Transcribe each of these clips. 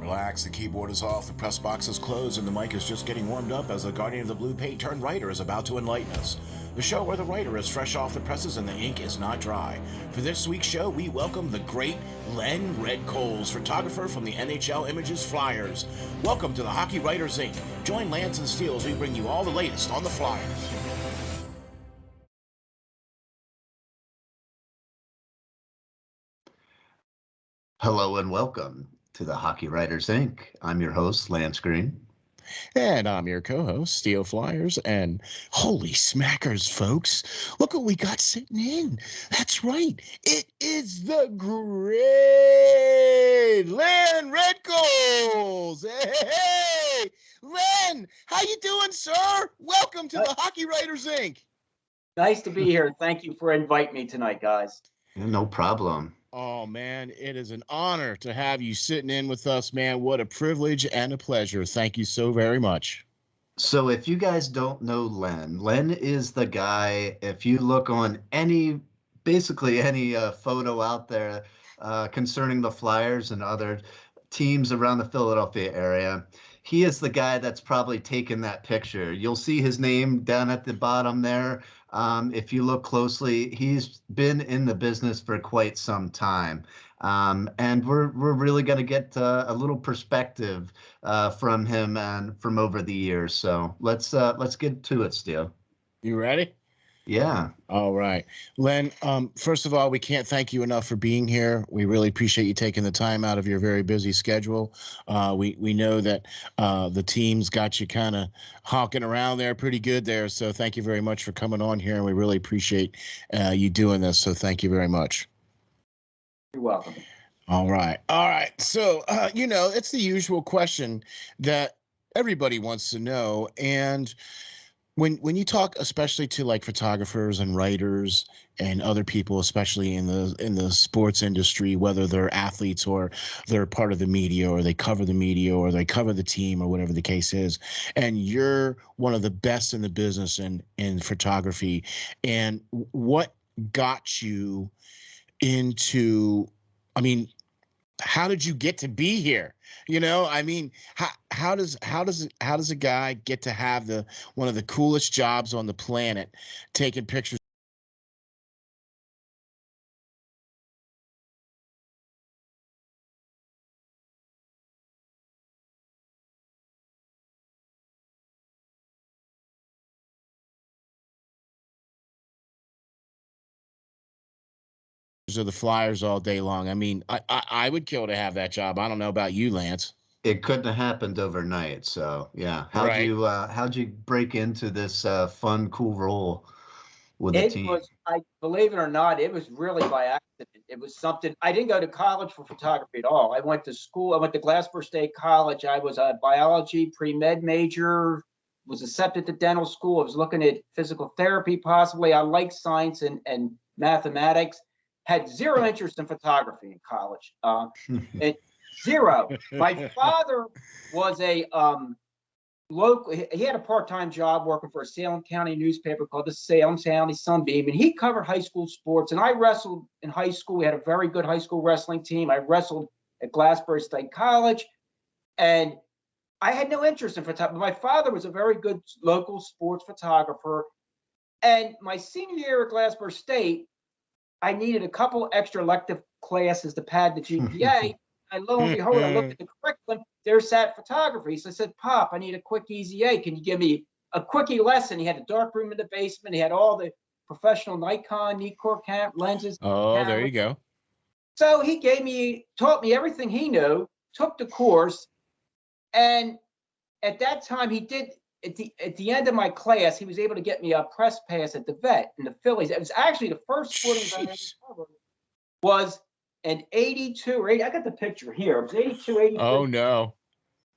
Relax, the keyboard is off, the press box is closed, and the mic is just getting warmed up as the Guardian of the Blue Paint turned writer is about to enlighten us. The show where the writer is fresh off the presses and the ink is not dry. For this week's show, we welcome the Great Len Redkoles Photographer from the NHL Images Flyers. Welcome to the Hockey Writers Inc. Join Lance and Steel as we bring you all the latest on the Flyers. Hello and welcome to the Hockey Writers Inc. I'm your host, Lance Green. And I'm your co-host, SteelFlyers, and holy smackers, folks. Look what we got sitting in. That's right. It is the Great Len Redkoles. Hey, Len, how you doing, sir? Welcome to the Hockey Writers Inc. Nice to be here. Thank you for inviting me tonight, guys. No problem. Oh, man, it is an honor to have you sitting in with us, man. What a privilege and a pleasure. Thank you so very much. So if you guys don't know Len is the guy, if you look on basically any photo out there concerning the Flyers and other teams around the Philadelphia area, he is the guy that's probably taken that picture. You'll see his name down at the bottom there. If you look closely, he's been in the business for quite some time. And we're really going to get a little perspective from him and from over the years. So let's get to it, Steel. You ready? Yeah. All right. Len, first of all, we can't thank you enough for being here. We really appreciate you taking the time out of your very busy schedule. We know that the team's got you kind of hawking around there pretty good there. So thank you very much for coming on here. And we really appreciate you doing this. So thank you very much. You're welcome. All right. All right. So, it's the usual question that everybody wants to know. And when you talk, especially to like photographers and writers and other people, especially in the sports industry, whether they're athletes or they're part of the media or they cover the media or they cover the team or whatever the case is, and you're one of the best in the business in photography, and what got you into, I mean, how did you get to be here? How does a guy get to have one of the coolest jobs on the planet, taking pictures of the Flyers all day long? I mean, I would kill to have that job. I don't know about you, Lance. It couldn't have happened overnight. So yeah. How'd you break into this fun, cool role with the team? I believe it or not, it was really by accident. It was something, I didn't go to college for photography at all. I went to school. I went to Glassboro State College. I was a biology pre-med major, was accepted to dental school. I was looking at physical therapy possibly. I liked science and mathematics. Had zero interest in photography in college. Zero. My father was a local. He had a part-time job working for a Salem County newspaper called the Salem County Sunbeam, and he covered high school sports. And I wrestled in high school. We had a very good high school wrestling team. I wrestled at Glassboro State College, and I had no interest in photography. My father was a very good local sports photographer. And my senior year at Glassboro State, I needed a couple extra elective classes to pad the GPA. And lo and behold, I looked at the curriculum, there sat photography. So I said, Pop, I need a quick easy A. Can you give me a quickie lesson? He had a dark room in the basement. He had all the professional Nikon, Nikkor lenses. Oh, cameras. there you go. So he taught me everything he knew, took the course. And at that time, he did, at the end of my class, he was able to get me a press pass at the Vet in the Phillies. It was actually the first sporting event I ever covered was an 82 or 80. I got the picture here. It was 82, 83. Oh, no.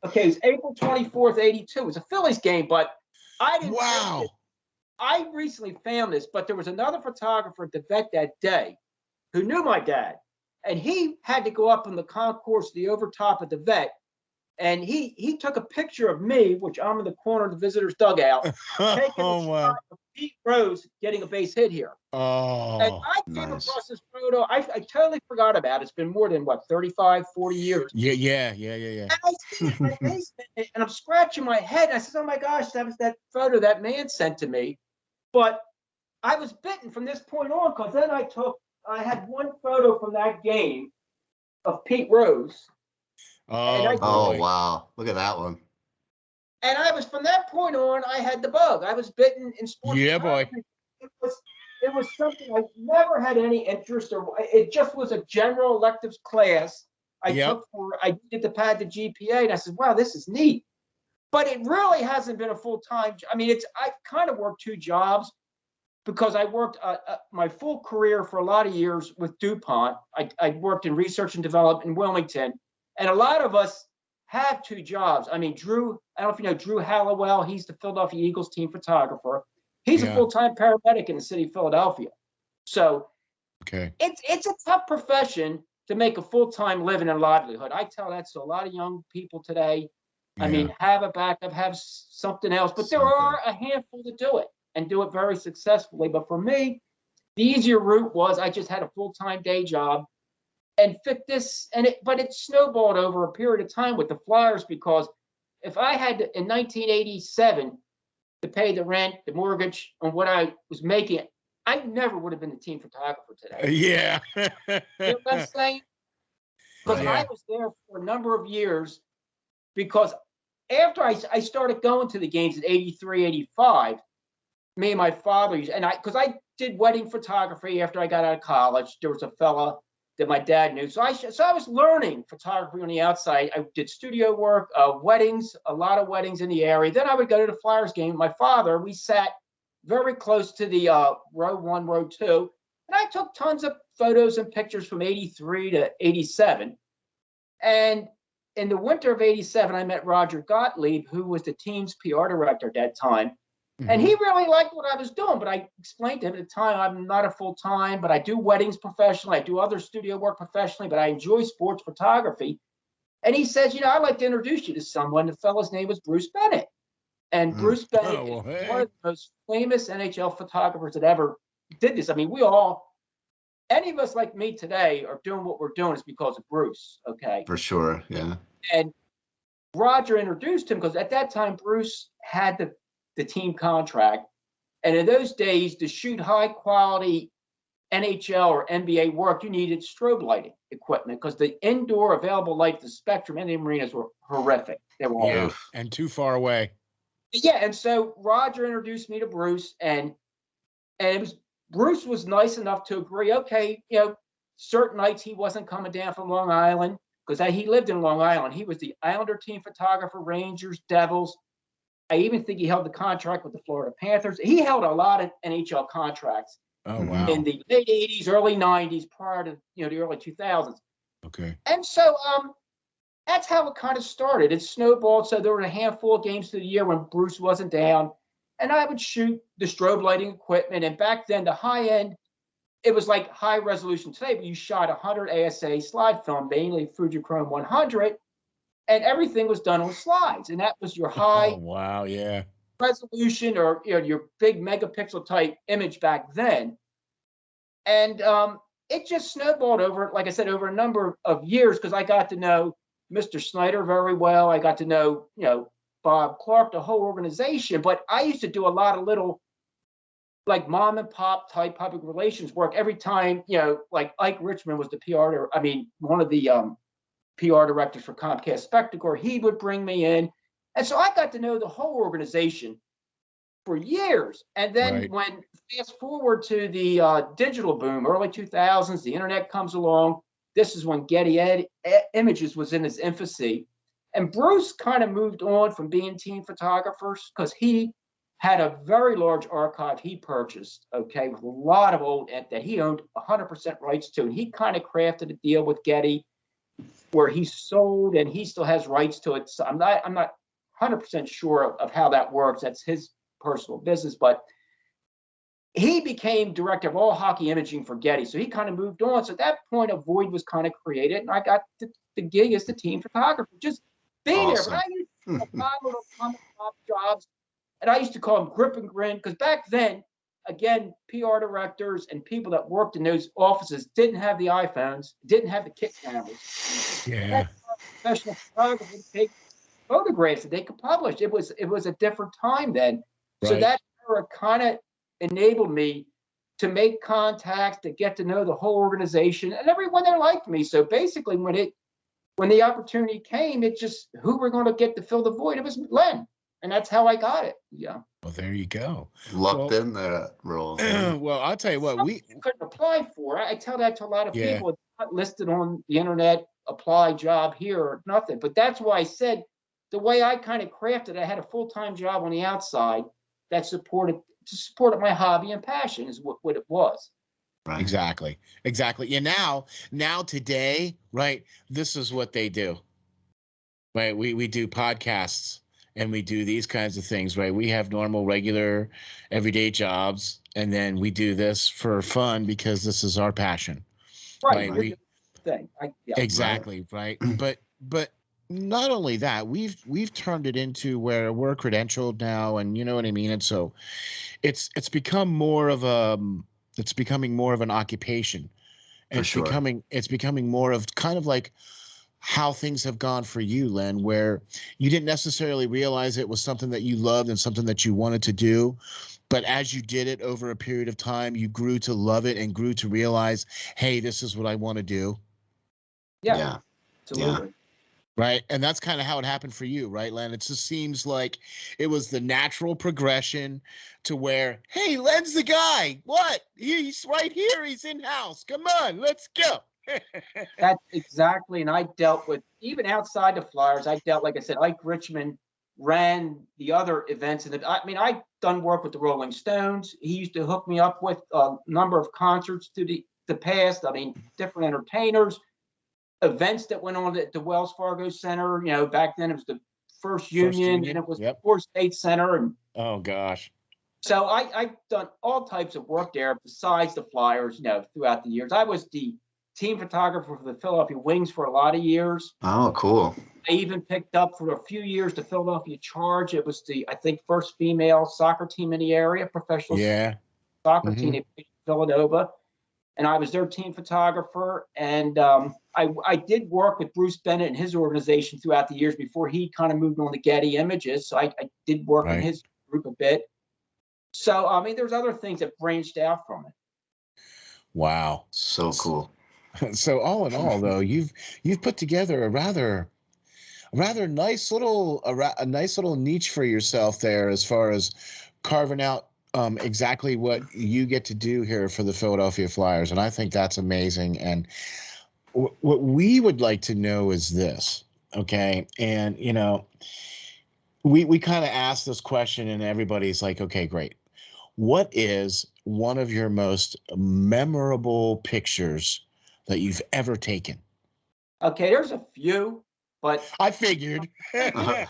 Okay, it was April 24th, 82. It was a Phillies game, but I didn't. Wow. I recently found this, but there was another photographer at the Vet that day who knew my dad, and he had to go up on the concourse, the overtop at the Vet, And he took a picture of me, which I'm in the corner of the visitors' dugout, taking a shot of Pete Rose getting a base hit here. And Oh, I came nice. across this photo. I totally forgot about it. It's been more than, what, 35, 40 years. yeah. And I see it in my basement, and I'm scratching my head. And I said, oh, my gosh, that was that photo that man sent to me. But I was bitten from this point on, because then I had one photo from that game of Pete Rose. And Oh, Oh, boy. wow. Look at that one. And I was, from that point on, I had the bug. I was bitten in sports Yeah, boy. photography. It was something I never had any interest, or it just was a general electives class I took I did to pad the GPA, and I said, wow, this is neat. But it really hasn't been a full-time. I mean, I kind of worked two jobs, because I worked my full career for a lot of years with DuPont. I worked in research and development in Wilmington, and a lot of us have two jobs. I mean, Drew, I don't know if you know Drew Hallowell. He's the Philadelphia Eagles team photographer. He's a full-time paramedic in the city of Philadelphia. So it's a tough profession to make a full-time living and livelihood. I tell that to a lot of young people today. I mean, have a backup, have something else, but there are a handful that do it and do it very successfully. But for me, the easier route was I just had a full-time day job and fit this, but it snowballed over a period of time with the Flyers, because if I had to, in 1987, to pay the rent, the mortgage, on what I was making, I never would have been the team photographer today. Yeah. You know what I'm saying? Because I was there for a number of years, because after I started going to the games in 83, 85, me and my father, because I did wedding photography after I got out of college. There was a fella that my dad knew. So I was learning photography on the outside. I did studio work, weddings, a lot of weddings in the area. Then I would go to the Flyers game. My father, we sat very close to the row 1, row 2. And I took tons of photos and pictures from 83 to 87. And in the winter of 87, I met Roger Gottlieb, who was the team's PR director at that time. And he really liked what I was doing, but I explained to him at the time, I'm not a full-time, but I do weddings professionally. I do other studio work professionally, but I enjoy sports photography. And he says, I'd like to introduce you to someone. The fellow's name was Bruce Bennett. And Bruce Bennett is one of the most famous NHL photographers that ever did this. I mean, any of us like me today are doing what we're doing is because of Bruce, okay? For sure, yeah. And Roger introduced him because at that time, Bruce had the team contract. And in those days, to shoot high quality NHL or NBA work, you needed strobe lighting equipment, because the indoor available light, the spectrum in the arenas were horrific. They were all and too far away. Yeah, and so Roger introduced me to Bruce, and Bruce was nice enough to agree, okay, certain nights he wasn't coming down from Long Island, because he lived in Long Island. He was the Islander team photographer, Rangers, Devils. I even think he held the contract with the Florida Panthers. He held a lot of NHL contracts in the late 80s, early 90s, prior to the early 2000s. Okay. And so that's how it kind of started. It snowballed. So there were a handful of games through the year when Bruce wasn't down, and I would shoot the strobe lighting equipment. And back then, the high end, it was like high resolution today, but you shot 100 ASA slide film, mainly Fujichrome 100. And everything was done on slides, and that was your high resolution, or your big megapixel type image back then. And it just snowballed over, like I said, over a number of years, because I got to know Mr. Snyder very well. I got to know, Bob Clark, the whole organization. But I used to do a lot of little, like, mom and pop type public relations work every time, like Ike Richmond was the PR, one of the PR directors for Comcast Spectacor. He would bring me in. And so I got to know the whole organization for years. And then when fast forward to the digital boom, early 2000s, the internet comes along. This is when Getty Images was in its infancy. And Bruce kind of moved on from being team photographers, because he had a very large archive he purchased, with a lot of old that he owned 100% rights to. And he kind of crafted a deal with Getty where he sold, and he still has rights to it. So I'm not 100% sure of how that works. That's his personal business, but he became director of all hockey imaging for Getty. So he kind of moved on. So at that point, a void was kind of created, and I got the gig as the team photographer. Just be there. Awesome. But I used to apply little common top jobs, and I used to call them grip and grin because back then, again, PR directors and people that worked in those offices didn't have the iPhones, didn't have the kit cameras. Yeah. Professional photographer to take photographs that they could publish. It was a different time then. So Right. that era kind of enabled me to make contacts, to get to know the whole organization, and everyone there liked me. So basically, when the opportunity came, it just who we're going to get to fill the void. It was Len, and that's how I got it. Yeah. Well, there you go. Lucked in that role. Well, I'll tell you what, we couldn't apply for. I tell that to a lot of Yeah. people. It's not listed on the internet. Apply job here or nothing. But that's why I said the way I kind of crafted. I had a full-time job on the outside that supported my hobby and passion is what it was. Right. Exactly. And now today, right? This is what they do. Right? We do podcasts and we do these kinds of things, right? We have normal, regular, everyday jobs, and then we do this for fun because this is our passion. Right. We thing. exactly right. But not only that, we've turned it into where we're credentialed now, and you know what I mean. And so it's becoming more of an occupation. And it's becoming more of kind of like how things have gone for you, Len, where you didn't necessarily realize it was something that you loved and something that you wanted to do. But as you did it over a period of time, you grew to love it and grew to realize, hey, this is what I want to do. Yeah. Absolutely. Yeah. Right. And that's kind of how it happened for you, right, Len? It just seems like it was the natural progression to where, hey, Len's the guy. What? He's right here. He's in house. Come on, let's go. That's exactly. And I dealt with, even outside the Flyers, like I said, Ike Richmond ran the other events. I've done work with the Rolling Stones. He used to hook me up with a number of concerts to the past. Different entertainers. Events that went on at the Wells Fargo Center. Back then it was the First Union, and it was the Ford State Center. And oh gosh. So I've done all types of work there besides the Flyers, throughout the years. I was the team photographer for the Philadelphia Wings for a lot of years. Oh, cool. I even picked up for a few years the Philadelphia Charge. It was I think, first female soccer team in the area, professional soccer team in Villanova. And I was their team photographer. And I did work with Bruce Bennett and his organization throughout the years before he kind of moved on to Getty Images. So I did work in his group a bit. So, there's other things that branched out from it. Wow. So cool. So all in all, though, you've put together a rather nice little niche for yourself there, as far as carving out exactly what you get to do here for the Philadelphia Flyers, and I think that's amazing. And what we would like to know is this, okay? And we kind of ask this question, and everybody's like, okay, great. What is one of your most memorable pictures that you've ever taken? Okay, there's a few, but I figured. There's a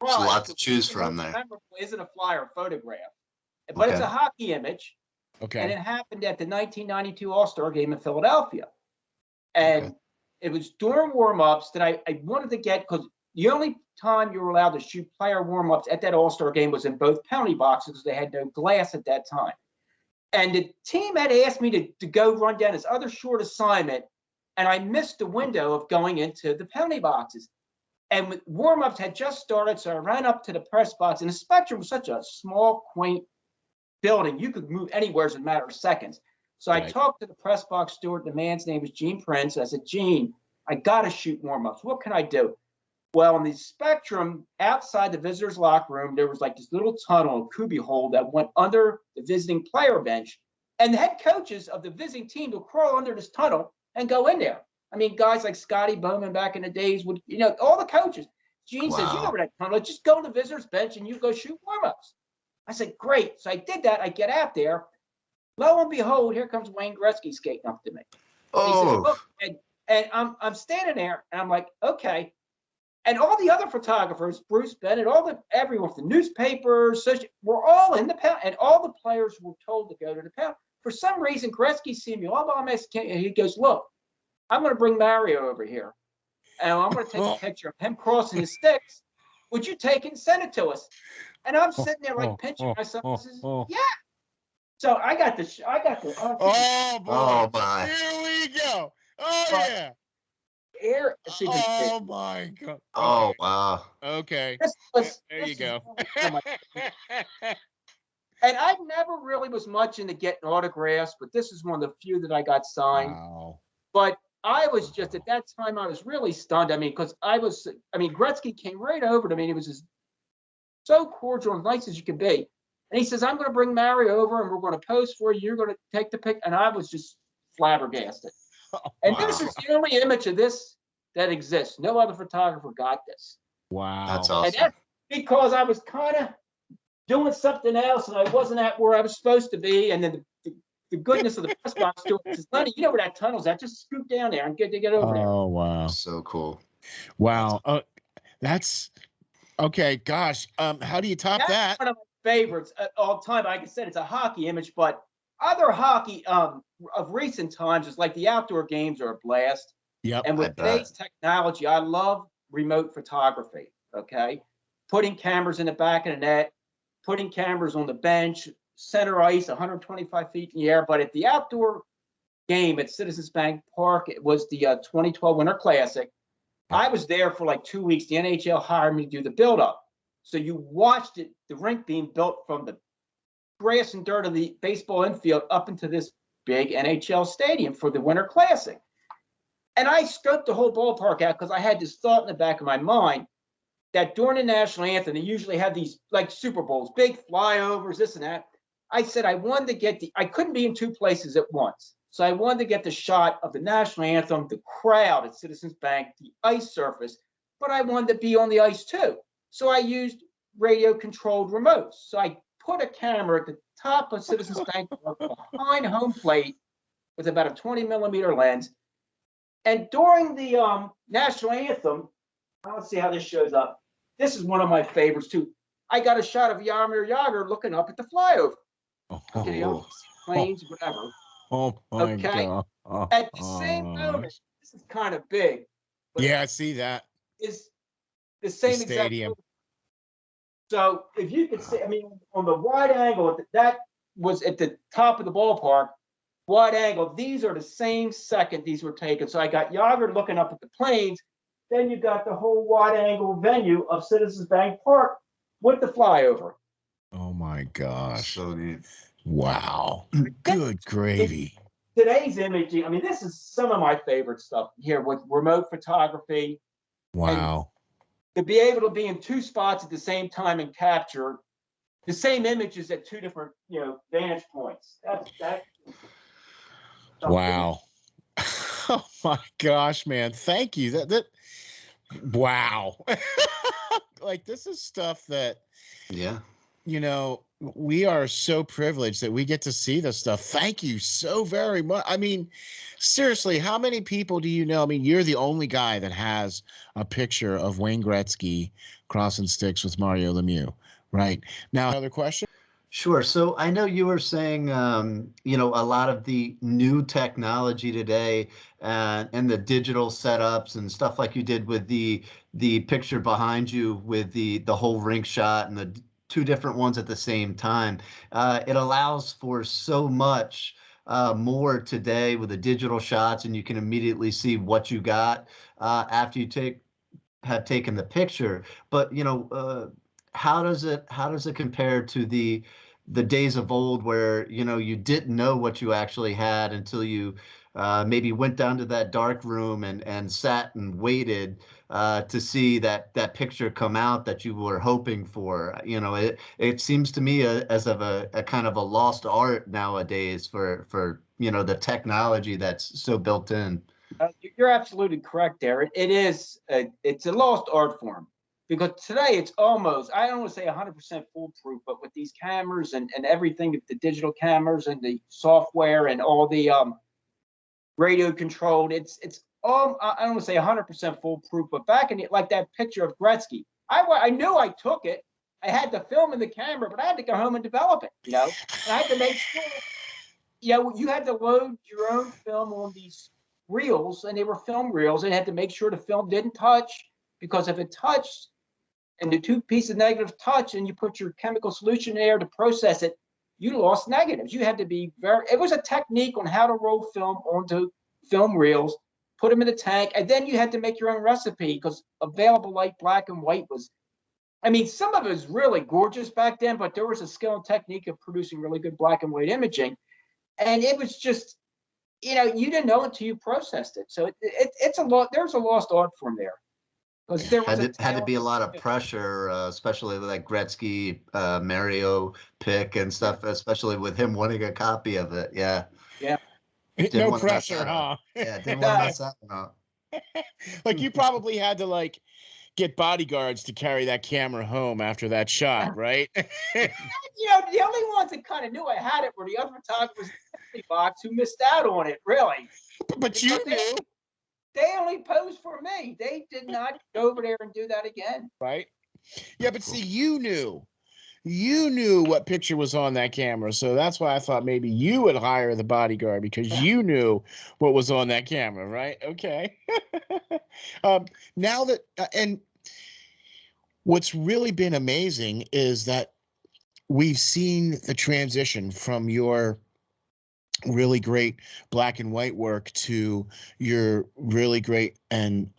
lot to choose from there. Isn't a Flyer photograph, but it's a hockey image. Okay. And it happened at the 1992 All-Star Game in Philadelphia. And it was during warm-ups that I wanted to get, because the only time you were allowed to shoot player warm-ups at that All-Star Game was in both penalty boxes, because they had no glass at that time. And the team had asked me to go run down this other short assignment, and I missed the window of going into the penalty boxes. And warm-ups had just started, so I ran up to the press box, and the Spectrum was such a small, quaint building. You could move anywhere in a matter of seconds. So I talked to the press box steward. The man's name was Gene Prince. I said, Gene, I got to shoot warm-ups. What can I do? Well, in the Spectrum, outside the visitors' locker room, there was like this little tunnel, a cubby hole that went under the visiting player bench. And the head coaches of the visiting team would crawl under this tunnel and go in there. Guys like Scotty Bowman back in the days would, all the coaches. Gene says, you know where that tunnel is, just go to the visitors' bench and you go shoot warm-ups. I said, great. So I did that. I get out there. Lo and behold, here comes Wayne Gretzky skating up to me. And he says, look, and I'm standing there, and I'm like, okay. And all the other photographers, Bruce Bennett, everyone, the newspapers, were all in the pound, and all the players were told to go to the pound. For some reason, Gretzky see me all by myself, and he goes, look, I'm going to bring Mario over here. and I'm going to take a picture of him crossing his sticks. Would you take it and send it to us? And I'm sitting there like pinching myself. I says, yeah. So I got the. Oh boy! Oh my. Here we go. Oh But- yeah. Air. See this. Oh my God. Oh wow. Okay. This was. There this you is go. really one of my- And I never really was much into getting autographs, but this is one of the few that I got signed. Wow. But I was just at that time, I was really stunned. I mean, because Gretzky came right over to me. And he was just so cordial and nice as you could be. And he says, I'm going to bring Mario over and we're going to pose for you. You're going to take the pic. And I was just flabbergasted. And this is the only image of this that exists. No other photographer got this. Wow. That's And awesome. that's because I was kind of doing something else and I wasn't at where I was supposed to be. And then the goodness of the press box to it says, Lenny, you know where that tunnel's at? Just scoot down there and get over there. Oh wow. So cool. Wow. That's okay. Gosh. How do you top That's that? one of my favorites all time. Like I said, it's a hockey image, but other hockey of recent times is like the outdoor games are a blast. Yep. And with today's technology, I love remote photography. Okay. Putting cameras in the back of the net, putting cameras on the bench, center ice, 125 feet in the air. But at the outdoor game at Citizens Bank Park, it was the 2012 Winter Classic. I was there for like 2 weeks. The NHL hired me to do the build-up. So you watched it, the rink being built from the grass and dirt of the baseball infield up into this big NHL stadium for the Winter Classic. And I scoped the whole ballpark out because I had this thought in the back of my mind that during the national anthem, they usually have these like Super Bowls, big flyovers, this and that. I said I wanted to get I couldn't be in two places at once. So I wanted to get the shot of the national anthem, the crowd at Citizens Bank, the ice surface, but I wanted to be on the ice too. So I used radio controlled remotes. So I put a camera at the top of Citizens Bank behind home plate with about a 20 millimeter lens. And during the national anthem, let's see how this shows up. This is one of my favorites too. I got a shot of Jaromir Jagr looking up at the flyover. Okay, planes, whatever. Oh my Okay. God. At the same moment, this is kind of big. Yeah, I see that. Is the same exact stadium. moment. So if you could see, I mean, on the wide angle, that was at the top of the ballpark, wide angle. These are the same second these were taken. So I got Jagr looking up at the planes. Then you got the whole wide angle venue of Citizens Bank Park with the flyover. Oh my gosh. So neat. Wow. Good gravy. Today's imaging, I mean, this is some of my favorite stuff here with remote photography. Wow. To be able to be in two spots at the same time and capture the same images at two different, vantage points. That. Wow. Oh my gosh, man. Thank you. Wow. Like this is stuff that, Yeah. we are so privileged that we get to see this stuff. Thank you so very much. I mean, seriously, how many people do you know? I mean, you're the only guy that has a picture of Wayne Gretzky crossing sticks with Mario Lemieux, right? Now, another question? Sure. So I know you were saying, a lot of the new technology today and the digital setups and stuff like you did with the picture behind you with the whole rink shot and the two different ones at the same time. It allows for so much more today with the digital shots, and you can immediately see what you got after you have taken the picture. But how does it compare to the days of old where you didn't know what you actually had until you maybe went down to that dark room and sat and waited to see that picture come out that you were hoping for? It seems to me as of a kind of a lost art nowadays for the technology that's so built in. You're absolutely correct, Darren. It's a lost art form because today it's almost, I don't want to say 100% foolproof, but with these cameras and everything, the digital cameras and the software and all the radio controlled, it's all, I don't want to say 100% foolproof, but back in like that picture of Gretzky, I knew I took it. I had the film in the camera, but I had to go home and develop it, and I had to make sure, you had to load your own film on these reels, and they were film reels, and had to make sure the film didn't touch, because if it touched and the two pieces of negatives touch and you put your chemical solution in there to process it, you lost negatives. You had to be it was a technique on how to roll film onto film reels, put them in a tank, and then you had to make your own recipe, because available light black and white was, I mean, some of it was really gorgeous back then, but there was a skill and technique of producing really good black and white imaging. And it was just, you didn't know until you processed it. So it's a lot. There's a lost art form there. Because there was had to be a lot of pressure, especially like Gretzky, Mario pick and stuff, especially with him wanting a copy of it. Yeah. Yeah. No pressure, huh? Yeah, didn't want to mess that one up. Like you probably had to like get bodyguards to carry that camera home after that shot, right? The only ones that kind of knew I had it were the other photographers in the box who missed out on it, really. But you knew. They only posed for me. They did not go over there and do that again. Right? Yeah, but see, you knew what picture was on that camera. So that's why I thought maybe you would hire the bodyguard, because you knew what was on that camera, right? Okay. Now that, and what's really been amazing is that we've seen the transition from your really great black and white work to your really great and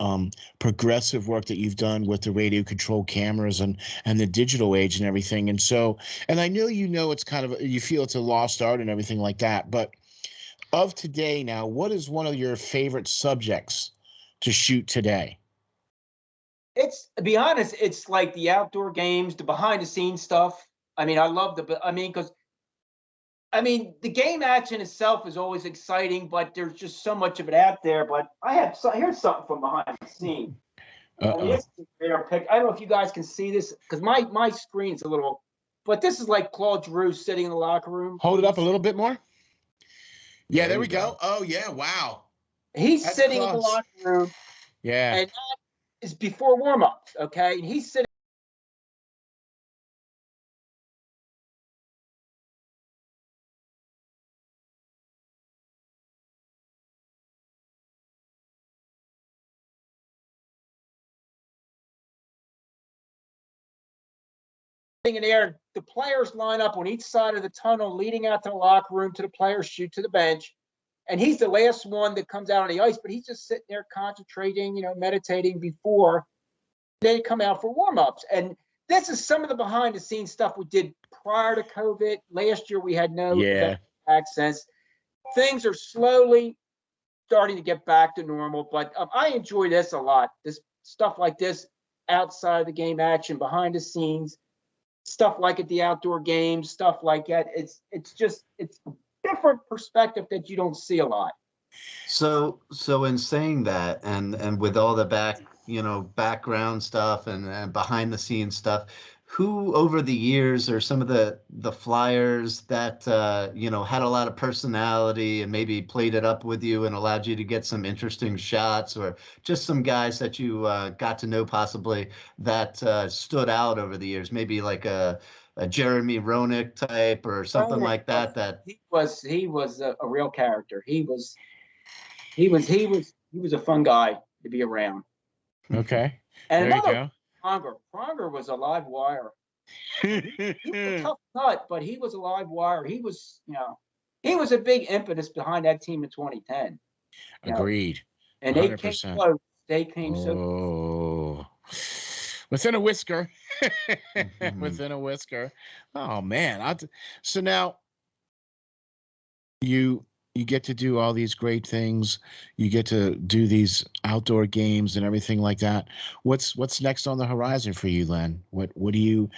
progressive work that you've done with the radio controlled cameras and the digital age and everything. And so, and I know it's kind of, you feel it's a lost art and everything like that, but of today now, what is one of your favorite subjects to shoot today? It's, to be honest, it's like the outdoor games, the behind the scenes stuff. I mean, because the game action itself is always exciting, but there's just so much of it out there. But here's something from behind the scene. This is a rare pic. I don't know if you guys can see this, because my screen's a little, but this is like Claude Giroux sitting in the locker room. Hold it up a little bit more. Yeah, there we go. Oh yeah, wow. He's sitting in the locker room. Yeah. And that is before warm-ups, okay? And he's sitting in there. The players line up on each side of the tunnel leading out to the locker room, to the players shoot to the bench. And he's the last one that comes out on the ice, but he's just sitting there concentrating, meditating before they come out for warm-ups. And this is some of the behind the scenes stuff we did prior to COVID. Last year we had no access. Things are slowly starting to get back to normal, but I enjoy this a lot. This stuff like this, outside the game action, behind the scenes, stuff like at the outdoor games, stuff like that. It's different perspective that you don't see a lot. So in saying that, and with all the background stuff and behind the scenes stuff, who over the years are some of the flyers that had a lot of personality and maybe played it up with you and allowed you to get some interesting shots, or just some guys that you got to know possibly that stood out over the years, maybe like a Jeremy Roenick type or something like that. He was a real character. He was a fun guy to be around. Okay. And there you go. Pronger was a live wire. He was a tough nut, but he was a live wire. He was a big impetus behind that team in 2010. Agreed. And 100%. They came close. They came so close. Within a whisker. Within a whisker. Oh man. So now you get to do all these great things. You get to do these outdoor games and everything like that. What's next on the horizon for you, Len? What do you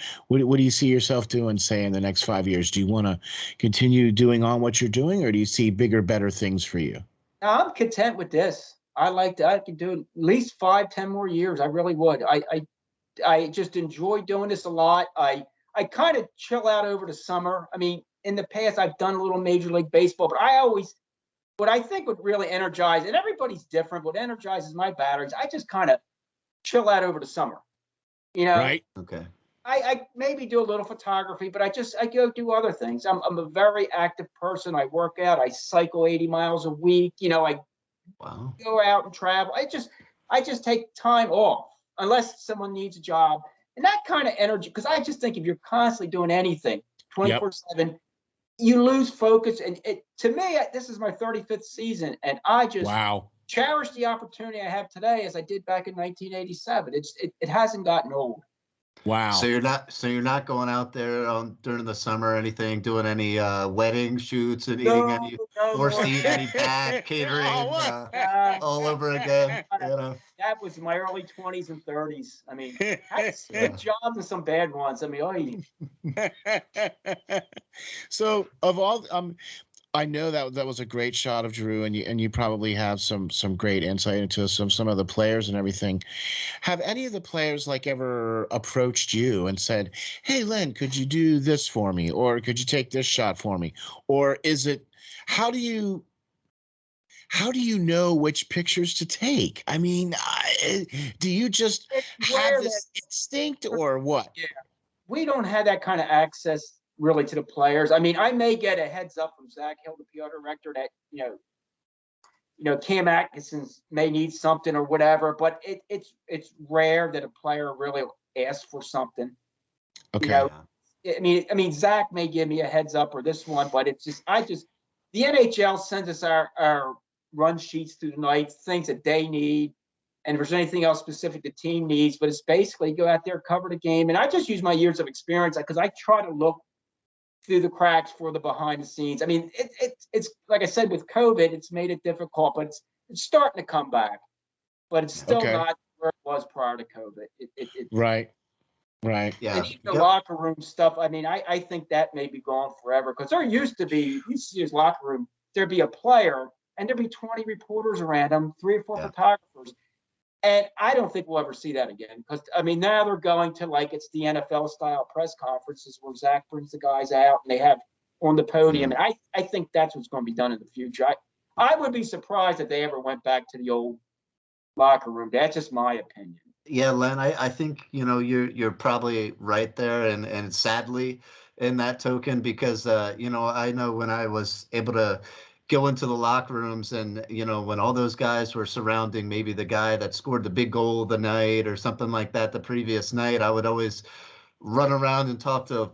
see yourself doing, say, in the next 5 years? Do you want to continue doing on what you're doing, or do you see bigger, better things for you? I'm content with this. I could do at least 5-10 more years. I really would. I just enjoy doing this a lot. I kind of chill out over the summer. I mean, in the past, I've done a little Major League Baseball, but what I think would really energize, and everybody's different, what energizes my batteries, I just kind of chill out over the summer. Right. Okay. I maybe do a little photography, but I go do other things. I'm a very active person. I work out. I cycle 80 miles a week. I Wow. go out and travel. I just take time off unless someone needs a job. And that kind of energy, because I just think if you're constantly doing anything Yep. 24/7, you lose focus. And to me, this is my 35th season, and I just Wow. cherish the opportunity I have today as I did back in 1987. It hasn't gotten old. Wow. So you're not going out there during the summer or anything, doing any wedding shoots and eating No, any no forced more. to eat any bad catering all over again. You know. That was my early 20s and 30s. I mean, I had some Yeah. good jobs and some bad ones. I mean, So of all I know that was a great shot of Drew, and you probably have some great insight into some of the players and everything. Have any of the players like ever approached you and said, "Hey, Len, could you do this for me, or could you take this shot for me?" Or is it how do you know which pictures to take? I mean, do you just it's have rare that this instinct or what? yeah, we don't have that kind of access really to the players. I mean, I may get a heads up from Zach Hill, the PR director, that Cam Atkinson's may need something or whatever, but it's rare that a player really asks for something. You Okay. know, I mean, Zach may give me a heads up or this one, but it's just the NHL sends us our run sheets through the night, things that they need, and if there's anything else specific the team needs, but it's basically go out there, cover the game, and I just use my years of experience because I try to look through the cracks for the behind the scenes. I mean, it's like I said with COVID, it's made it difficult, but it's starting to come back, but it's still Okay. not where it was prior to COVID. Right. Right. And Yeah. even the locker room stuff, I mean, I think that may be gone forever because there used to be, you see his locker room, there'd be a player and there'd be 20 reporters around him, 3 or 4 Yeah. photographers. And I don't think we'll ever see that again because, I mean, now they're going to like it's the NFL style press conferences where Zach brings the guys out and they have on the podium. And I think that's what's going to be done in the future. I would be surprised if they ever went back to the old locker room. That's just my opinion. Yeah, Len, I think you're probably right there, and sadly in that token because I know when I was able to go into the locker rooms and when all those guys were surrounding maybe the guy that scored the big goal of the night or something like that the previous night, I would always run around and talk to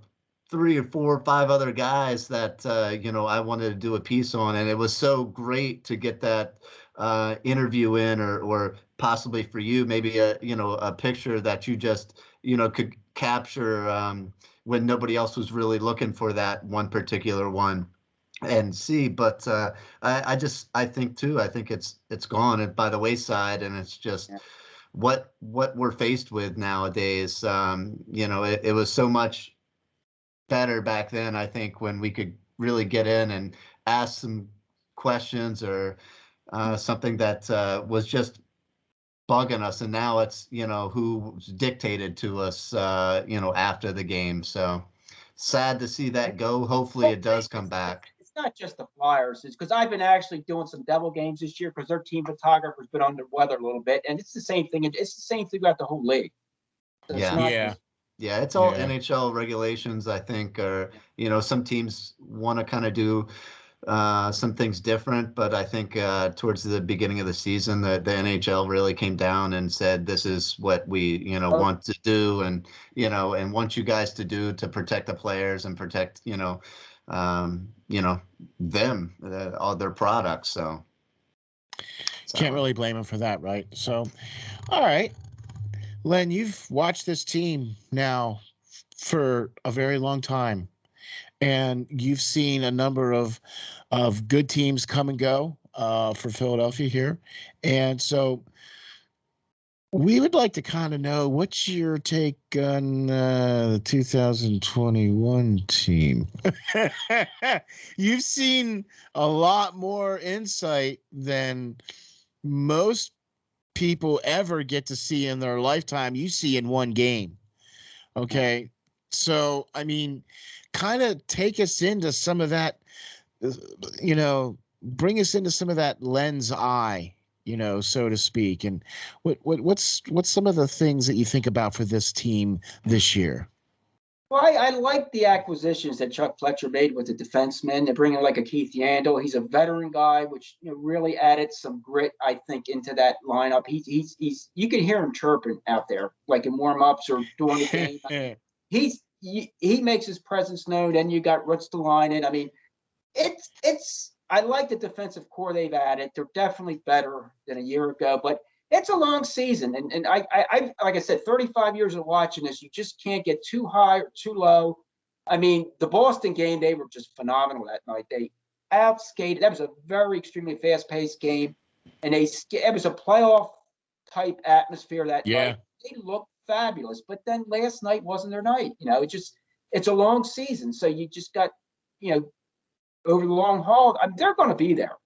3 or 4 or 5 other guys that I wanted to do a piece on, and it was so great to get that interview in, or possibly for you maybe a picture that you just could capture when nobody else was really looking for that one particular one and see. But I think too, I think it's gone by the wayside, and it's just what we're faced with nowadays. It was so much better back then, I think, when we could really get in and ask some questions or something that was just bugging us. And now it's, who's dictated to us, after the game. So sad to see that go. Hopefully it does come back. It's not just the Flyers. It's because I've been actually doing some Devil games this year because their team photographer's been under weather a little bit. And it's the same thing. It's the same thing about the whole league. So it's Yeah. not Yeah. just, Yeah, it's all Yeah. NHL regulations, I think, or, some teams want to kind of do some things different, but I think towards the beginning of the season, the NHL really came down and said, "This is what we, want to do, and and want you guys to do to protect the players and protect, them, all their products." So Can't really blame him for that, right? So, all right, Len, you've watched this team now for a very long time, and you've seen a number of good teams come and go for Philadelphia here, and so we would like to kind of know what's your take on the 2021 team. You've seen a lot more insight than most people ever get to see in their lifetime. You see in one game. Okay. So, I mean, kind of take us into some of that, bring us into some of that lens eye, so to speak. And what's some of the things that you think about for this team this year? Well, I like the acquisitions that Chuck Fletcher made with the defensemen. They're bringing like a Keith Yandel. He's a veteran guy, which really added some grit, I think, into that lineup. He's you can hear him chirping out there, like in warm-ups or during the game. He makes his presence known. Then you got Ristolainen. I mean, it's I like the defensive core they've added. They're definitely better than a year ago, but it's a long season. And I like I said, 35 years of watching this, you just can't get too high or too low. I mean, the Boston game, they were just phenomenal that night. They outskated. That was a very extremely fast-paced game, and it was a playoff type atmosphere that Yeah. night. They looked fabulous, but then last night wasn't their night. It's a long season, so you just got over the long haul. I mean, they're going to be there.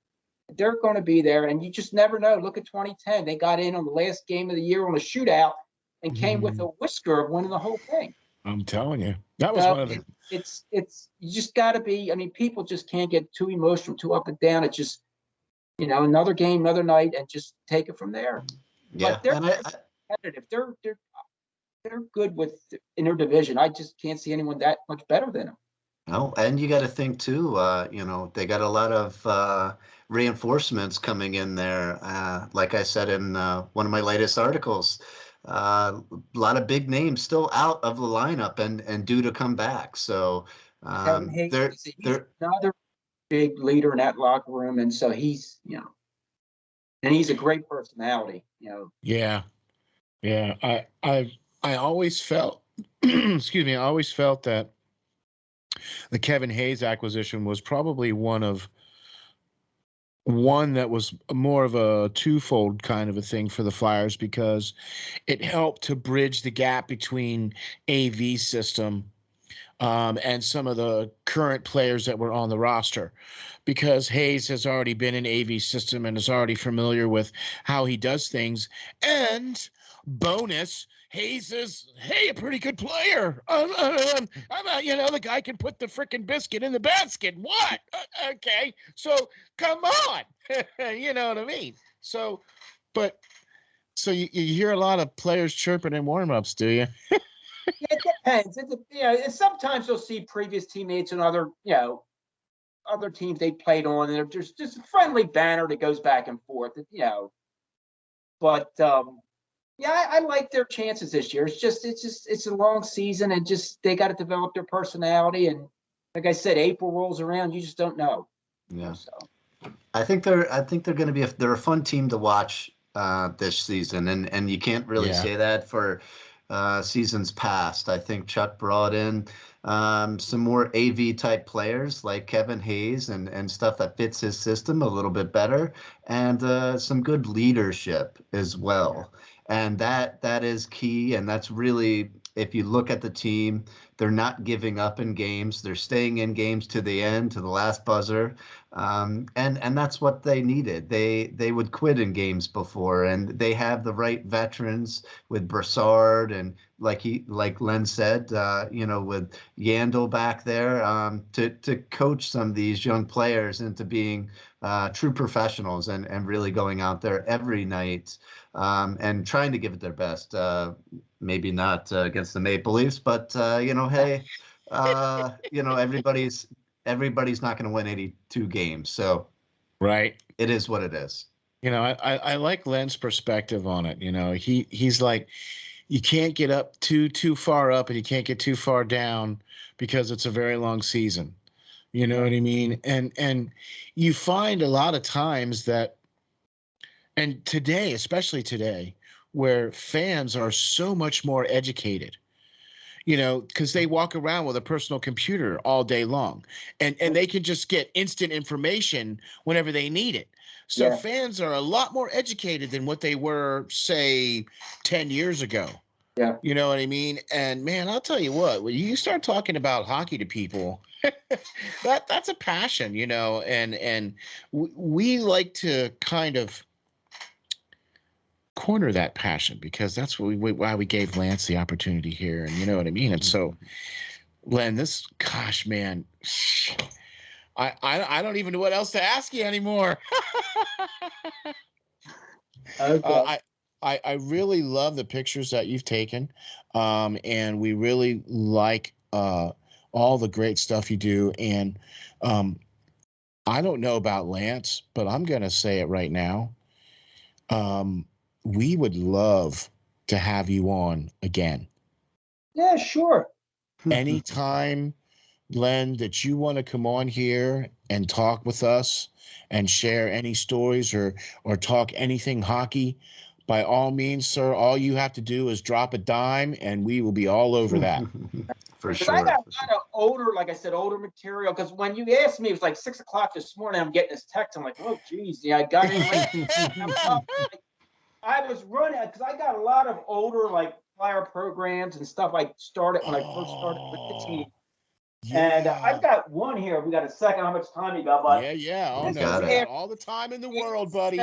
They're going to be there, and you just never know. Look at 2010; they got in on the last game of the year on a shootout and came with a whisker of winning the whole thing. I'm telling you, that was So one of the. it's you just got to be. I mean, people just can't get too emotional, too up and down. It's just another game, another night, and just take it from there. Yeah, But they're and competitive. They're good in their division. I just can't see anyone that much better than them. no, and you got to think too. They got a lot of reinforcements coming in there. Like I said in one of my latest articles, a lot of big names still out of the lineup and due to come back. So Kevin Hayes, he's they're another big leader in that locker room, and so and he's a great personality. Yeah, yeah. I always felt, excuse me, I always felt that the Kevin Hayes acquisition was probably one that was more of a twofold kind of a thing for the Flyers, because it helped to bridge the gap between AV system and some of the current players that were on the roster, because Hayes has already been in AV system and is already familiar with how he does things. And bonus, Hayes is, hey, a pretty good player. The guy can put the freaking biscuit in the basket. What? Okay, so come on. You know what I mean? So, but so you hear a lot of players chirping in warm-ups, do you? Yeah, it depends. And sometimes you'll see previous teammates and other teams they played on, and there's just a friendly banner that goes back and forth. But I like their chances this year. It's a long season, and just they got to develop their personality. And like I said, April rolls around, you just don't know. yeah. So I think they're going to be they're a fun team to watch this season, and you can't really say that for seasons past. I think Chuck brought in some more AV type players like Kevin Hayes and stuff that fits his system a little bit better, and some good leadership as well. And that is key, and that's really, if you look at the team, they're not giving up in games. They're staying in games to the end, to the last buzzer. And that's what they needed. They would quit in games before, and they have the right veterans with Brassard and like Len said, with Yandel back there, to coach some of these young players into being true professionals and really going out there every night and trying to give it their best. Maybe not against the Maple Leafs, but hey, everybody's not going to win 82 games, so Right. it is what it is. I like Len's perspective on it. He's like, you can't get up too far up, and you can't get too far down, because it's a very long season. You know what I mean? And you find a lot of times that, and today, especially today, where fans are so much more educated, because they walk around with a personal computer all day long, and they can just get instant information whenever they need it. So Yeah. fans are a lot more educated than what they were, say, 10 years ago. Yeah. You know what I mean? And man, I'll tell you what, when you start talking about hockey to people, that's a passion, and we like to kind of corner that passion, because that's why we gave Lance the opportunity here, and you know what I mean. And so, Len, gosh, man, I don't even know what else to ask you anymore. Okay. I really love the pictures that you've taken, and we really like all the great stuff you do. And I don't know about Lance, but I'm going to say it right now. We would love to have you on again. Yeah, sure. Anytime, Len, that you want to come on here and talk with us and share any stories or talk anything hockey, by all means, sir, all you have to do is drop a dime and we will be all over that. For Because sure. I got a lot of older, like I said, older material. Because when you asked me, it was like 6 o'clock this morning. I'm getting this text. I'm like, oh, geez, yeah, I got in late. I was running because I got a lot of older, like flyer programs and stuff I started when I first started with the team. And I've got one here. We got a second. How much time you got, bud? Yeah. Oh, You no, got we it. got all the time in the world, buddy.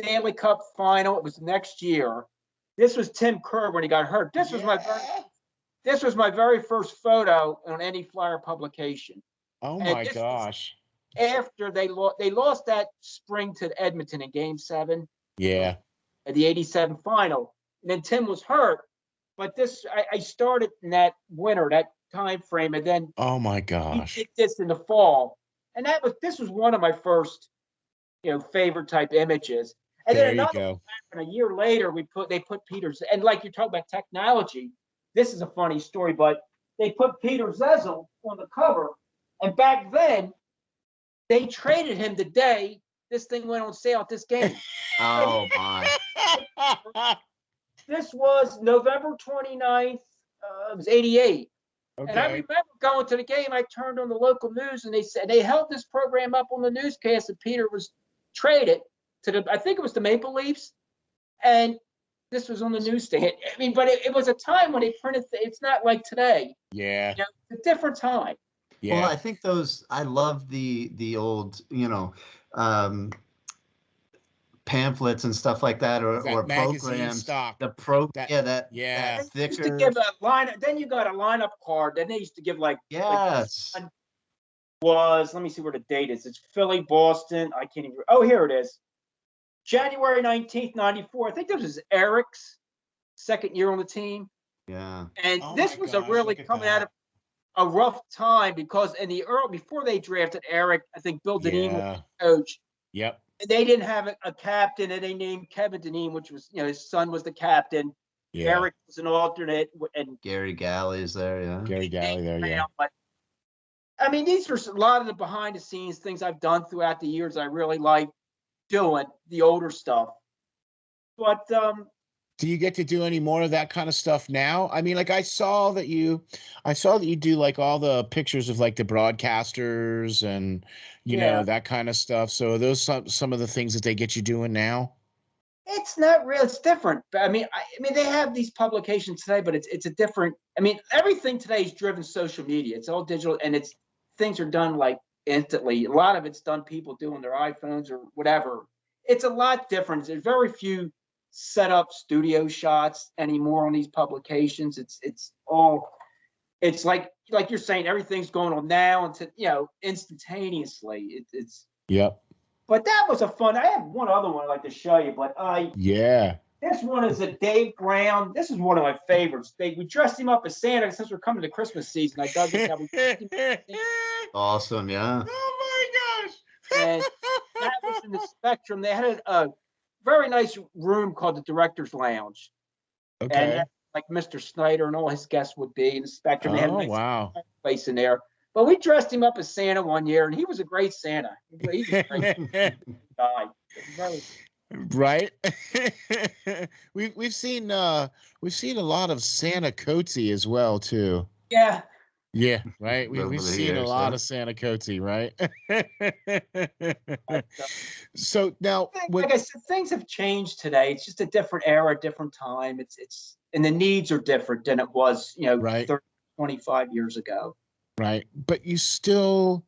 Stanley Cup final. It was next year. This was Tim Kerr when he got hurt. This was my very first photo on any flyer publication. Oh And my this gosh. After they lost that spring to Edmonton in Game 7. Yeah. At the '87 final. And then Tim was hurt. But I started in that winter, that time frame, and then Oh my he gosh. did this in the fall. And this was one of my first, favorite type images. And There then you another go. one, a year later, they put Peters, and like you're talking about technology, this is a funny story, but they put Peter Zezel on the cover. And back then, they traded him the day this thing went on sale at this game. Oh my. This was November 29th. It was 88. And I Okay. remember going to the game. I turned on the local news and they said they held this program up on the newscast that Peter was traded to I think it was the Maple Leafs. And this was on the newsstand. I mean, but it was a time when they printed, it's not like today. Yeah. It's a different time. Yeah. Well, I think I love the old, pamphlets and stuff like that, or magazine programs. stock. That Yeah. They thicker. used to give a line. Then you got a lineup card. Then they used to give Yes. let me see where the date is. It's Philly, Boston. I can't even. Oh, here it is. January 19th, 94. I think this was Eric's second year on the team. Yeah. And Oh this my was gosh, a really look at coming that. out of a rough time because before they drafted Eric, I think Bill Deneen was the coach. Yep. And they didn't have a captain, and they named Kevin Deneen, which was, his son was the captain. Yeah. Eric was an alternate, and Gary Galley's there, yeah. Gary Galley there, yeah. But I mean, these are a lot of the behind the scenes things I've done throughout the years. I really like doing the older stuff. But do you get to do any more of that kind of stuff now? I mean, like I saw that you do like all the pictures of like the broadcasters and you know that kind of stuff. So are those some of the things that they get you doing now? it's not real. It's different. But I mean, they have these publications today, but it's a different. I mean, everything today is driven social media. It's all digital, and things are done like instantly. A lot of it's done people doing their iPhones or whatever. It's a lot different. There's very few set up studio shots anymore on these publications. It's like you're saying, everything's going on now and instantaneously. Yep. But that was a fun. I have one other one I'd like to show you, but this one is a Dave Brown. This is one of my favorites. We dressed him up as Santa since we're coming to Christmas season. I dug this out. Awesome, yeah. Oh my gosh. And that was in the Spectrum. They had a very nice room called the Director's Lounge. Okay. And that's like Mr. Snyder and all his guests would be in the Spectrum. They had a nice wow. place in there. But we dressed him up as Santa one year, and he was a great Santa. He was a great guy. Right. we've seen a lot of Santa Coatsy as well too. Yeah. Yeah, right. We've seen a lot huh? of Santa Coatsy, right? So now, like I said, things have changed today. It's just a different era, different time. It's and the needs are different than it was, right. 30, 25 years ago. Right. But you still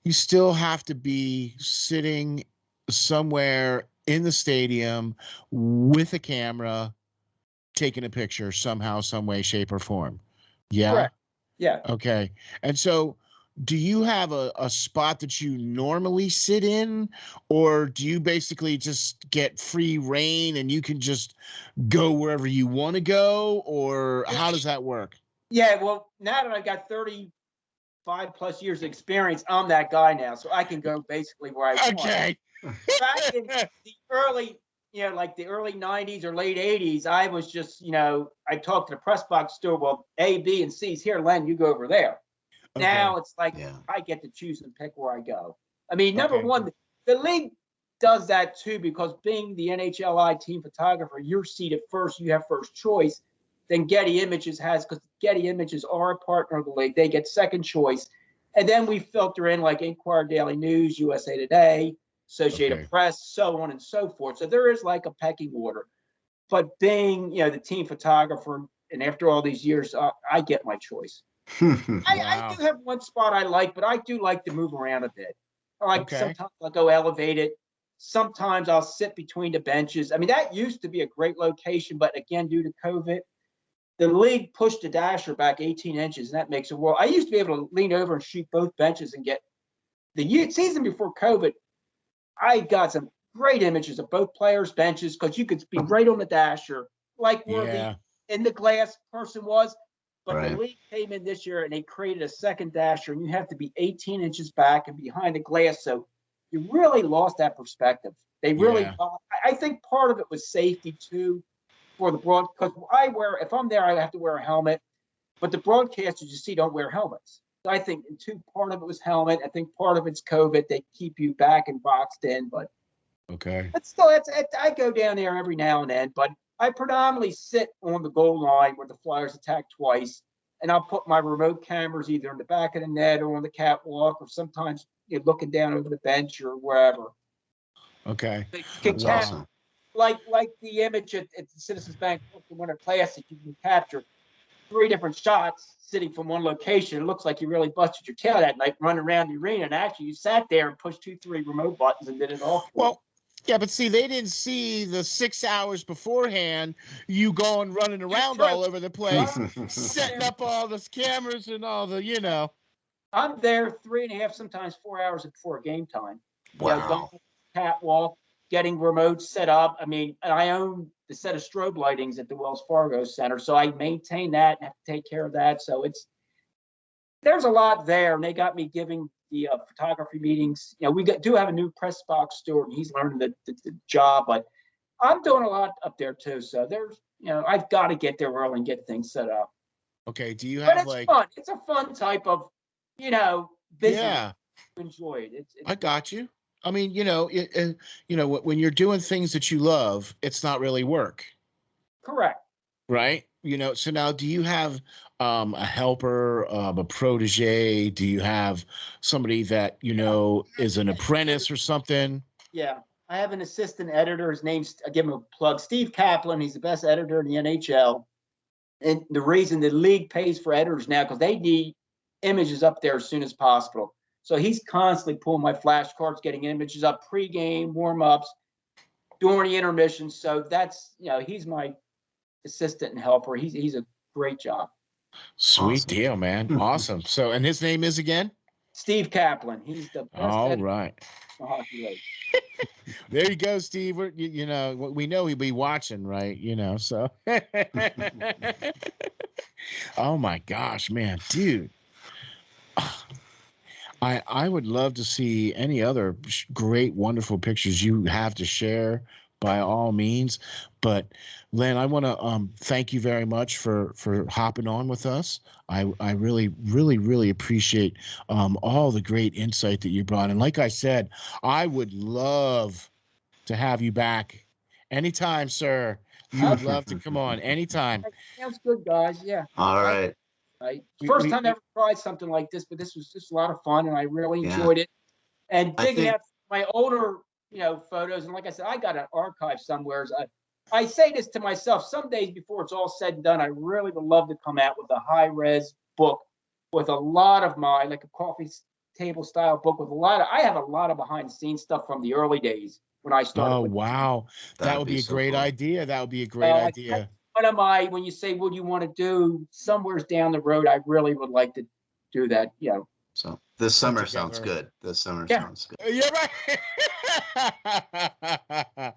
have to be sitting somewhere in the stadium with a camera, taking a picture somehow, some way, shape, or form. Yeah. Correct. Yeah. Okay. And so do you have a spot that you normally sit in, or do you basically just get free reign and you can just go wherever you want to go, or how does that work? Yeah, well, now that I've got 35 plus years of experience, I'm that guy now, so I can go basically where I want. Okay. Back in the early, like the early 90s or late 80s, I was just, I talked to the press box store. Well, A, B, and C's here. Len, you go over there. Okay. Now it's like Yeah. I get to choose and pick where I go. I mean, number Okay. one, the league does that too, because being the NHLI team photographer, you're seated first, you have first choice. Then Getty Images has, because Getty Images are a partner of the league, they get second choice. And then we filter in like Inquirer Daily News, USA Today, Associated Okay. Press, so on and so forth. So there is like a pecking order. But being, the team photographer, and after all these years, I get my choice. I Wow. do have one spot I like, but I do like to move around a bit. Like Okay. sometimes I'll go elevated. Sometimes I'll sit between the benches. I mean, that used to be a great location, but again, due to COVID, the league pushed the dasher back 18 inches, and that makes a world. I used to be able to lean over and shoot both benches and get the season before COVID. I got some great images of both players' benches because you could be right on the dasher, like where Yeah. the in the glass person was. But the Right. league came in this year and they created a second dasher, and you have to be 18 inches back and behind the glass. So you really lost that perspective. They really, Yeah. I think part of it was safety too for the broad, because if I'm there, I have to wear a helmet, but the broadcasters you see don't wear helmets. So I think part of it was helmet. I think part of it's COVID. They keep you back and boxed in, but Okay. still, I go down there every now and then, but I predominantly sit on the goal line where the Flyers attack twice, and I'll put my remote cameras either in the back of the net or on the catwalk, or sometimes looking down over the bench or wherever. Okay. You can That's capture, awesome. like the image at the Citizens Bank Winter Classic. You can capture 3 different shots sitting from one location. It looks like you really busted your tail that night running around the arena, and actually you sat there and pushed 2, 3 remote buttons and did it all for you. Well, yeah, but see, they didn't see the 6 hours beforehand you going running around all over the place, setting up all the cameras and all the. I'm there 3.5, sometimes 4 hours before game time. Wow. Going catwalk, getting remotes set up. I mean, I own the set of strobe lightings at the Wells Fargo Center, so I maintain that and have to take care of that. So there's a lot there, and they got me giving the photography meetings. We do have a new press box steward, and he's learning the job, but I'm doing a lot up there too. So there's, I've got to get there early and get things set up. Okay. Do you But have it's like? fun. It's a fun type of, business. Yeah, To enjoy it. It's I got you. I mean, when you're doing things that you love, it's not really work, correct. right? So now do you have a helper, a protege? Do you have somebody that is an apprentice or something? Yeah. I have an assistant editor. His name's, I give him a plug, Steve Kaplan. He's the best editor in the NHL. And the reason the league pays for editors now, because they need images up there as soon as possible. So he's constantly pulling my flashcards, getting images up pregame, warm-ups, during the intermission. So that's, he's my assistant and helper. He's a great job. Sweet Awesome. deal, man. Awesome. So, and his name is again? Steve Kaplan. He's the best All editor right. in the hockey league. There you go, Steve. We know he'll be watching, right? So. Oh my gosh, man, dude. I would love to see any other great, wonderful pictures you have to share by all means. But Len, I want to thank you very much for hopping on with us. I really, really, really appreciate all the great insight that you brought. And like I said, I would love to have you back anytime, sir. You would love to come on anytime. Sounds good, guys. Yeah. All right. First time I ever tried something like this, but this was just a lot of fun, and I really Yeah. enjoyed it. And I digging think out my older, photos, and like I said, I got an archive somewhere. I say this to myself: some days before it's all said and done, I really would love to come out with a high-res book with a lot of like a coffee table style book with I have a lot of behind-the-scenes stuff from the early days when I started Oh, with. wow. That that'd would be be a so great cool. idea. That would be a great idea. When you say, what do you want to do somewhere's down the road, I really would like to do that, So this summer together. sounds good. This summer Yeah. sounds good. Yeah, right.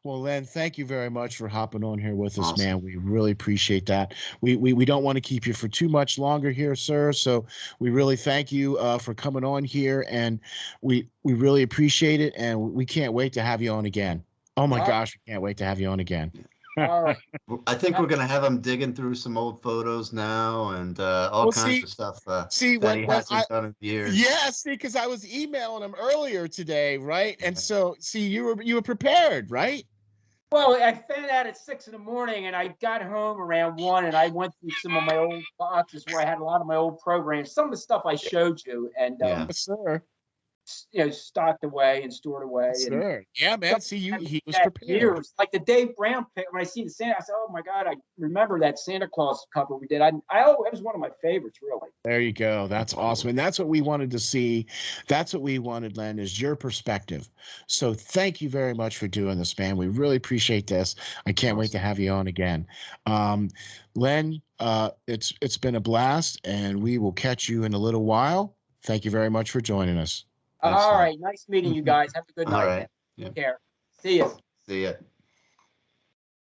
Well, Len, thank you very much for hopping on here with us, Awesome. man. We really appreciate that. We don't want to keep you for too much longer here, sir. So we really thank you for coming on here, and we really appreciate it, and we can't wait to have you on again. Oh my All right. gosh, we can't wait to have you on again. All right. I think we're gonna have him digging through some old photos now and all Well, kinds of stuff see that he when hasn't done in years. yeah, see, because I was emailing him earlier today, right? And so, see, you were prepared, right? Well, I found out at 6 in the morning, and I got home around 1, and I went through some of my old boxes where I had a lot of my old programs, some of the stuff I showed you, and Yeah. Yes, sir. stocked away and stored away. Yes, And sir. Yeah, man. See, he was that prepared. years, like the Dave Brown pic. When I see the Santa, I said, "Oh my God, I remember that Santa Claus cover we did." It was one of my favorites, really. There you go. That's awesome. And that's what we wanted to see. That's what we wanted, Len, is your perspective. So thank you very much for doing this, man. We really appreciate this. I can't wait to have you on again. Len, it's been a blast, and we will catch you in a little while. Thank you very much for joining us. All right, nice meeting you guys. Have a good All night. right. Man. Yeah. Take care. See you. See ya.